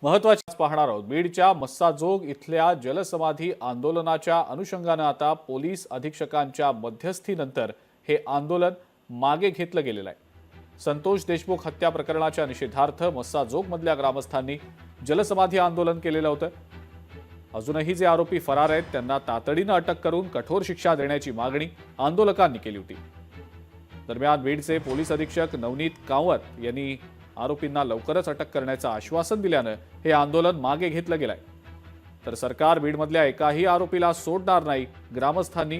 महत्त्वाचे पाहणार आहोत। बीडच्या मस्साजोग इथल्या जलसमाधी आंदोलनाच्या अनुषंगाने आता पोलीस अधीक्षकांच्या मध्यस्थीनंतर हे आंदोलन मागे घेतलं गेलेलं आहे। संतोष देशमुख हत्या प्रकरणाच्या निषेधार्थ मस्साजोगमधल्या ग्रामस्थांनी जलसमाधी आंदोलन केलेलं होतं। अजूनही जे आरोपी फरार आहेत त्यांना तातडीनं अटक करून कठोर शिक्षा देण्याची मागणी आंदोलकांनी केली होती। दरम्यान बीडचे पोलीस अधीक्षक नवनीत कांवत यांनी आरोपींना लवकरच अटक करण्याचं आश्वासन दिल्यानं हे आंदोलन मागे घेतलं गेलंय। तर सरकार बीडमधल्या एकाही आरोपीला सोडणार नाही, ग्रामस्थांनी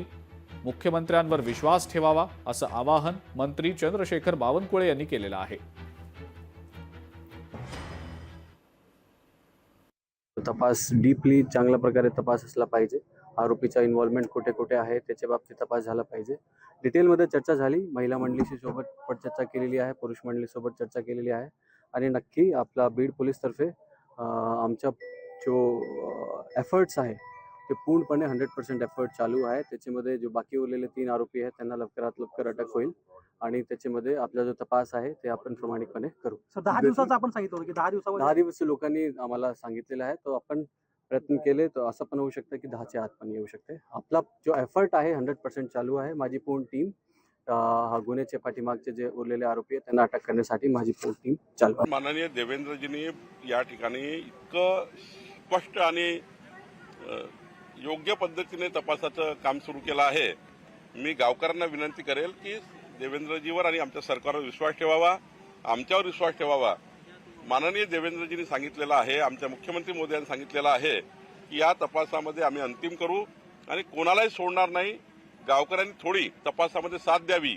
मुख्यमंत्र्यांवर विश्वास ठेवावा असं आवाहन मंत्री चंद्रशेखर बावनकुळे यांनी केलेलं आहे। तपास डीपली चांगल्या प्रकारे तपास असला पाहिजे। आरोपीचा इन्व्हॉल्वमेंट कुठे कुठे आहे त्याच्या बाबतीत तपास झाला पाहिजे। डिटेलमध्ये चर्चा झाली, महिला मंडळीशी सोबत पण चर्चा केलेली आहे, पुरुष मंडळीसोबत चर्चा केलेली आहे आणि नक्की आपला बीड पोलीस तर्फे आमच्या जो एफर्ट्स आहे ते पूर्णपणे 100% एफर्ट चालू आहे। त्याच्यामध्ये जो बाकी उरलेले 3 आरोपी आहेत त्यांना लवकरात लवकर अटक होईल आणि त्याच्यामध्ये आपला जो तपास आहे ते आपण प्रामाणिकपणे करू। सर 10 दिवसाचं आपण सांगितलं होतं की 10 दिवसावर 10 दिवस लोकांनी आम्हाला सांगितलेलं आहे, तो आपण प्रयत्न केले तर असं पण होऊ शकतं की 10च्या आत पण येऊ शकते। आपला जो एफर्ट आहे 100% चालू आहे। माझी पूर्ण टीम गुन्ह्याच्या पाठीमागचे जे उरलेले आरोपी आहेत त्यांना अटक करण्यासाठी माझी पूर्ण टीम चालू आहे। माननीय देवेंद्रजींनी या ठिकाणी इतकं स्पष्ट आणि योग्य पद्धतीने तपासाचं काम सुरू केलं आहे। मी गावकऱ्यांना विनंती करेल की देवेंद्रजीवर आणि आमच्या सरकारवर विश्वास ठेवावा, आमच्यावर विश्वास ठेवावा। माननीय देवेंद्रजींनी सांगितलेलं आहे, आमच्या मुख्यमंत्री मोदयांनी सांगितलेलं आहे की या तपासामध्ये आम्ही अंतिम करू आणि कोणालाही सोडणार नाही। गावकऱ्यांनी थोडी तपासामध्ये साथ द्यावी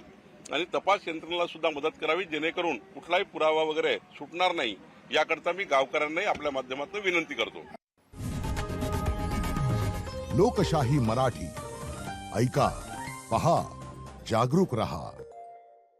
आणि तपास यंत्रणेला सुद्धा मदत करावी, जेणेकरून कुठलाही पुरावा वगैरे सुटणार नाही, याकरता मी गावकऱ्यांना आपल्या माध्यमातून विनंती करतो। लोकशाही मराठी ऐका, पहा, जागरूक रहा।